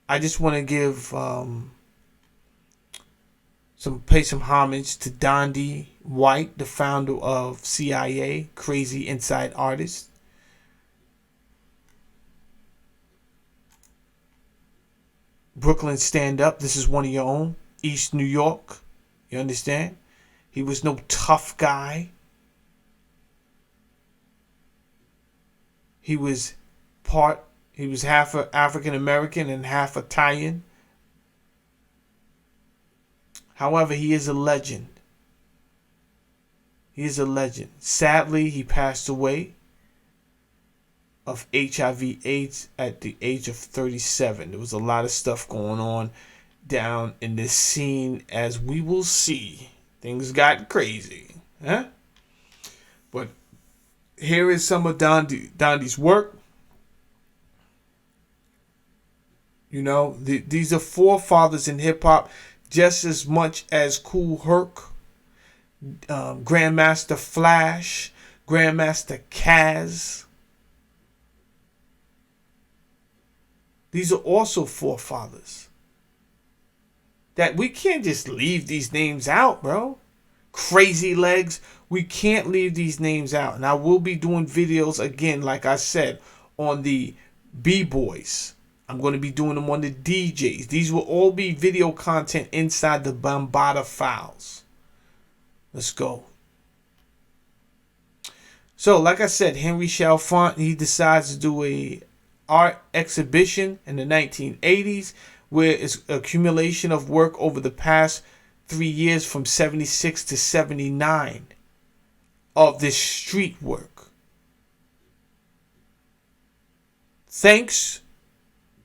I just want to give pay some homage to Dondi White, the founder of CIA, Crazy Inside Artist. Brooklyn Stand Up, this is one of your own. East New York, you understand? He was no tough guy. He was half African American and half Italian. However, he is a legend. He is a legend. Sadly, he passed away of HIV/AIDS at the age of 37. There was a lot of stuff going on down in this scene, as we will see. Things got crazy. Huh? But here is some of Dondi's work. You know, these are forefathers in hip-hop just as much as Kool Herc, Grandmaster Flash, Grandmaster Kaz. These are also forefathers. That we can't just leave these names out, bro. Crazy Legs, we can't leave these names out. And I will be doing videos again, like I said, on the B-Boys. I'm going to be doing them on the DJs. These will all be video content inside the Bambaataa files. Let's go. So, like I said, Henry Chalfant, he decides to do a art exhibition in the 1980s, where it's accumulation of work over the past 3 years from 76 to 79 of this street work. Thanks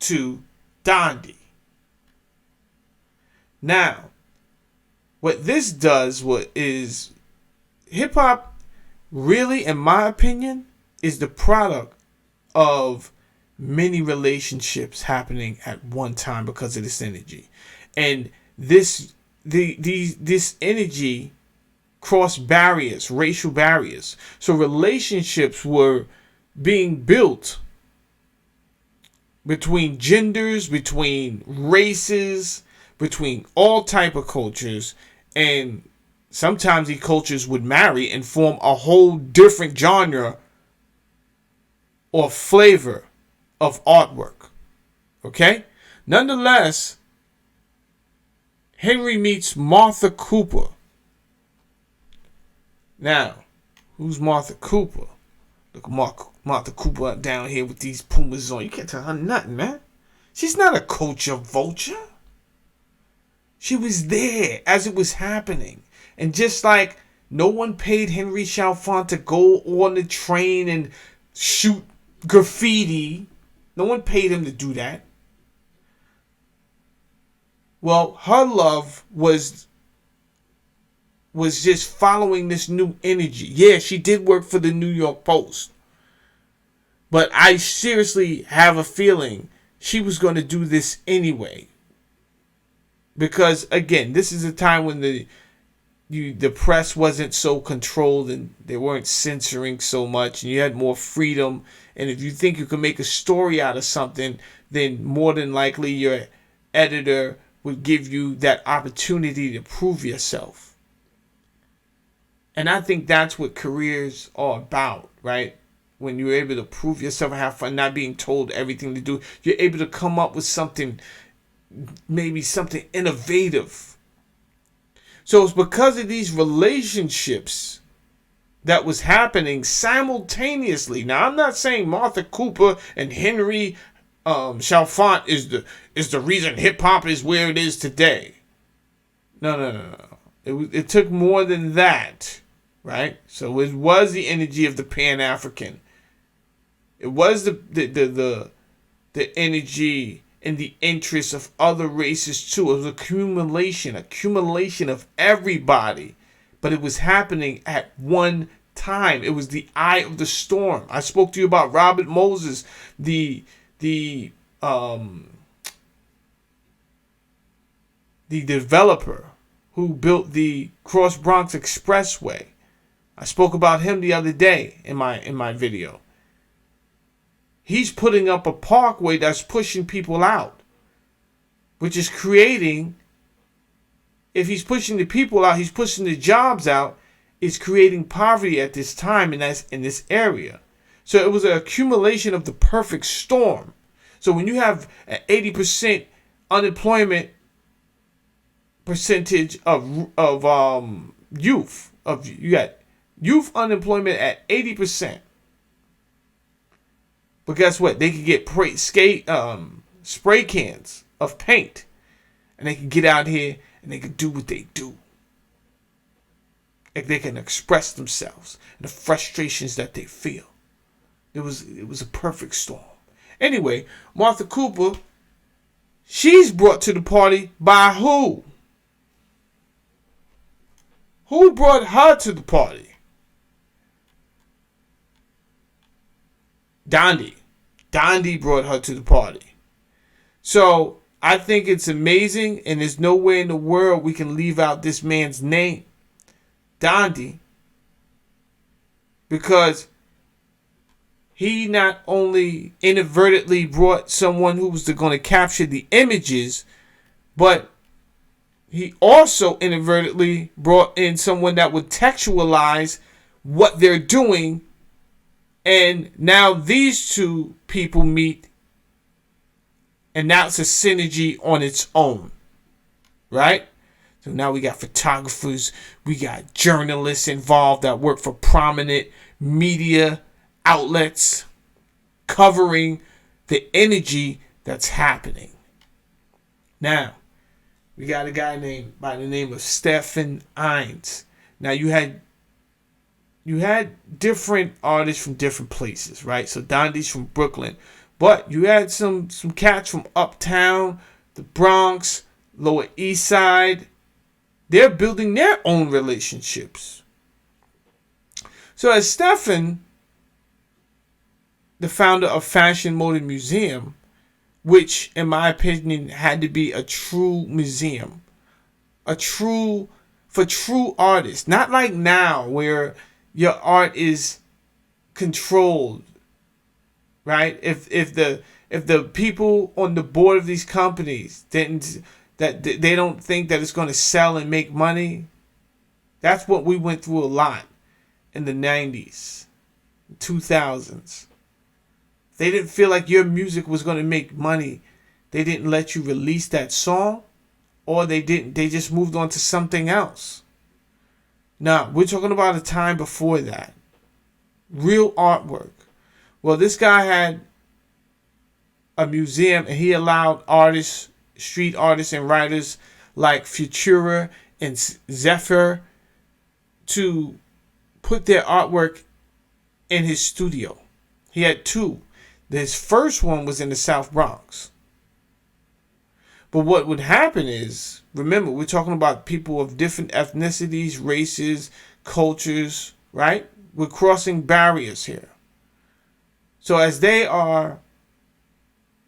to Dondi. Now, what this does is hip-hop really, in my opinion, is the product of many relationships happening at one time because of this energy. And this energy crossed barriers, racial barriers. So relationships were being built between genders, between races, between all type of cultures, and sometimes these cultures would marry and form a whole different genre or flavor of artwork. Okay? Nonetheless, Henry meets Martha Cooper. Now, who's Martha Cooper? Look at Martha Cooper down here with these Pumas on. You can't tell her nothing, man. She's not a culture vulture. She was there as it was happening. And just like no one paid Henry Chalfant to go on the train and shoot graffiti, no one paid him to do that. Well, her love was just following this new energy. Yeah, she did work for the New York Post. But I seriously have a feeling she was going to do this anyway. Because, again, this is a time when the press wasn't so controlled and they weren't censoring so much and you had more freedom. And if you think you can make a story out of something, then more than likely your editor would give you that opportunity to prove yourself. And I think that's what careers are about, right? When you're able to prove yourself and have fun, not being told everything to do, you're able to come up with something, maybe something innovative. So it's because of these relationships that was happening simultaneously. Now, I'm not saying Martha Cooper and Henry Chalfant is the reason hip hop is where it is today. No. It took more than that, right? So it was the energy of the Pan-African. It was the energy and the interests of other races too. It was accumulation of everybody. But it was happening at one time. It was the eye of the storm. I spoke to you about Robert Moses, the developer who built the Cross Bronx Expressway. I spoke about him the other day in my video. He's putting up a parkway that's pushing people out. which is creating, if he's pushing the people out, he's pushing the jobs out, it's creating poverty at this time, and that's in this area. So it was an accumulation of the perfect storm. So when you have an 80% unemployment percentage of youth, you got youth unemployment at 80%. But guess what? They can get spray cans of paint, and they can get out here and they can do what they do. Like they can express themselves and the frustrations that they feel. It was a perfect storm. Anyway, Martha Cooper, she's brought to the party by who? Who brought her to the party? Dondi. Dondi brought her to the party. So I think it's amazing, and there's no way in the world we can leave out this man's name, Dondi, because he not only inadvertently brought someone who was going to capture the images, but he also inadvertently brought in someone that would textualize what they're doing. And now these two people meet, and that's a synergy on its own, right? So now we got photographers, we got journalists involved that work for prominent media outlets covering the energy that's happening. Now, we got a guy by the name of Stephen Hines. Now you had different artists from different places, right? So Dondi's from Brooklyn, but you had some cats from Uptown, the Bronx, Lower East Side. They're building their own relationships. So as Stephen, the founder of Fashion Motor Museum, which in my opinion had to be a true museum, for true artists, not like now where your art is controlled, right? If the people on the board of these companies they don't think that it's going to sell and make money. That's what we went through a lot in the 90s, 2000s. They didn't feel like your music was going to make money. They didn't let you release that song, or they just moved on to something else. Now, we're talking about a time before that. Real artwork. Well, this guy had a museum, and he allowed artists, street artists and writers like Futura and Zephyr to put their artwork in his studio. He had two. His first one was in the South Bronx. But what would happen is, remember, we're talking about people of different ethnicities, races, cultures, right? We're crossing barriers here. So as they are,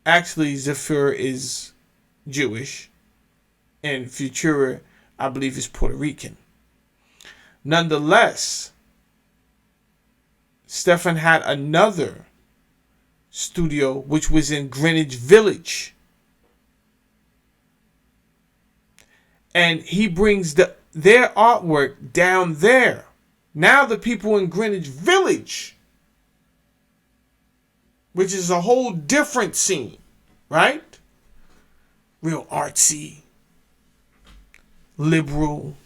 actually Zephyr is Jewish, and Futura, I believe, is Puerto Rican. Nonetheless, Stephen had another studio which was in Greenwich Village. And he brings their artwork down there. Now the people in Greenwich Village, which is a whole different scene, right? Real artsy, liberal,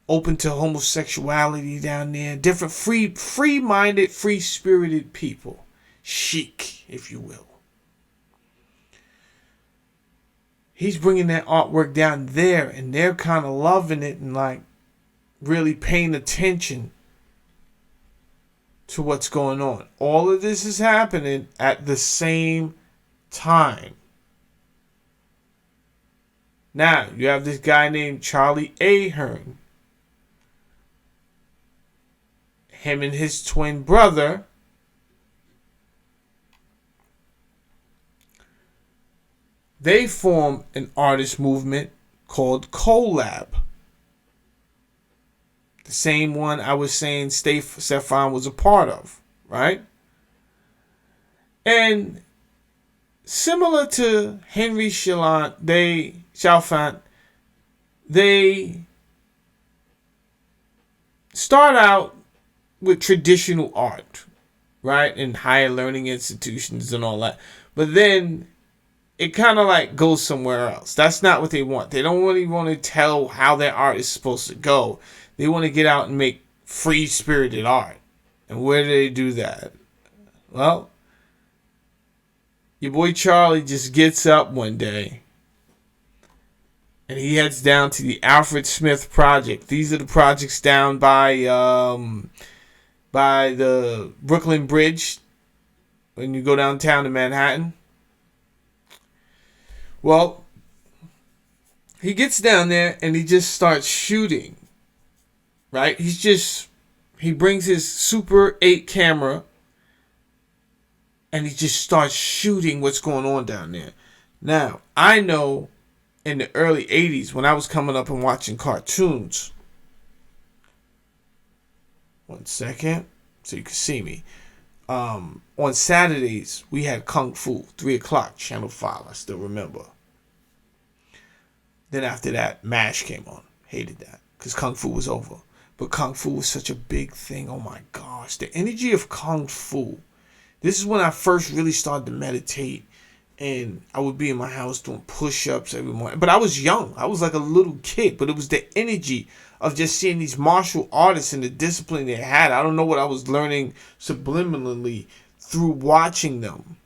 open to homosexuality down there. Different free-minded, free-spirited people. Chic, if you will. He's bringing that artwork down there, and they're kind of loving it and like really paying attention to what's going on. All of this is happening at the same time. Now, you have this guy named Charlie Ahearn. Him and his twin brother they form an artist movement called Collab. The same one I was saying Stefan was a part of, right? And similar to Henry Chalfant, they start out with traditional art, right, in higher learning institutions and all that, but then it kind of like goes somewhere else. That's not what they want. They don't really want to tell how their art is supposed to go. They want to get out and make free-spirited art. And where do they do that? Well, your boy Charlie just gets up one day and he heads down to the Alfred Smith Project. These are the projects down by the Brooklyn Bridge when you go downtown to Manhattan. Well, he gets down there and he just starts shooting, right? He brings his Super 8 camera and he just starts shooting what's going on down there. Now, I know in the early 80s when I was coming up and watching cartoons. One second, so you can see me. On Saturdays, we had Kung Fu, 3 o'clock, Channel 5, I still remember. Then after that, MASH came on. Hated that, because Kung Fu was over. But Kung Fu was such a big thing, oh my gosh. The energy of Kung Fu. This is when I first really started to meditate. And I would be in my house doing push-ups every morning. But I was young. I was like a little kid. But it was the energy of just seeing these martial artists and the discipline they had. I don't know what I was learning subliminally through watching them.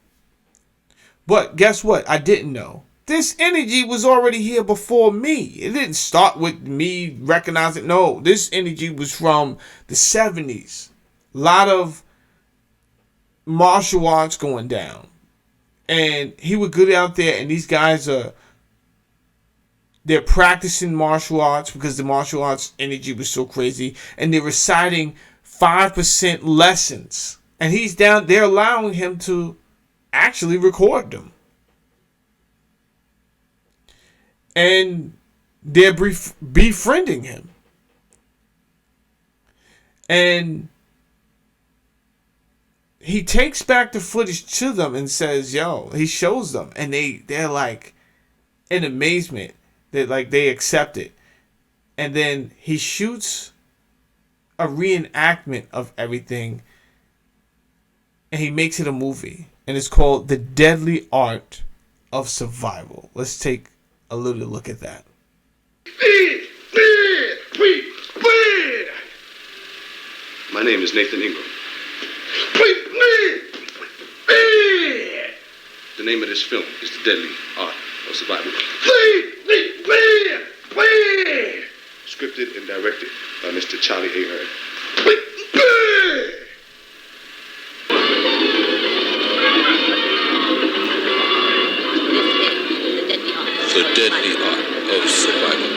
But guess what? I didn't know. This energy was already here before me. It didn't start with me recognizing. No, this energy was from the 70s. A lot of martial arts going down. And he would get out there and these guys they're practicing martial arts because the martial arts energy was so crazy. And they're reciting 5% lessons. And he's down there allowing him to actually record them. And they're befriending him. And he takes back the footage to them and says, yo, he shows them. And they're like in amazement that like they accept it. And then he shoots a reenactment of everything. And he makes it a movie. And it's called The Deadly Art of Survival. Let's take a little look at that. My name is Nathan Ingram. The name of this film is The Deadly Art of Survival. Scripted and directed by Mr. Charlie Ahearn. The Deadly Art of Survival.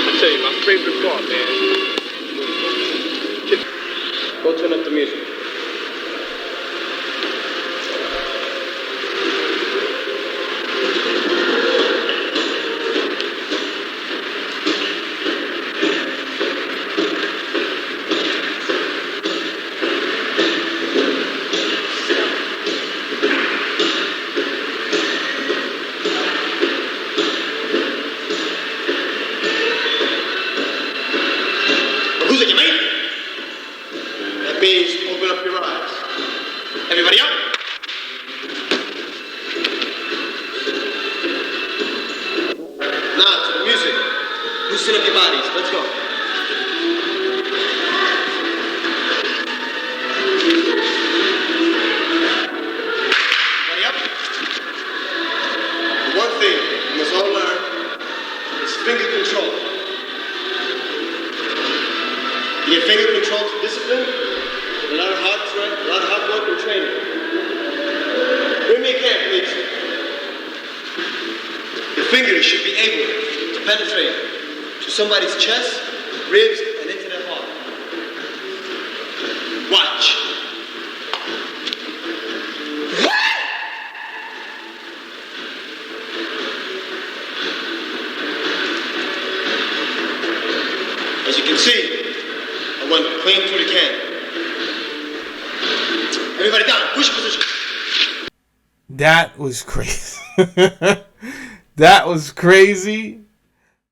I tell you, my favorite part, man. Go turn up the music. Somebody's chest, ribs, and into their heart. Watch. As you can see, I went clean through the can. Everybody Everybody down. Push position. That was crazy. That was crazy.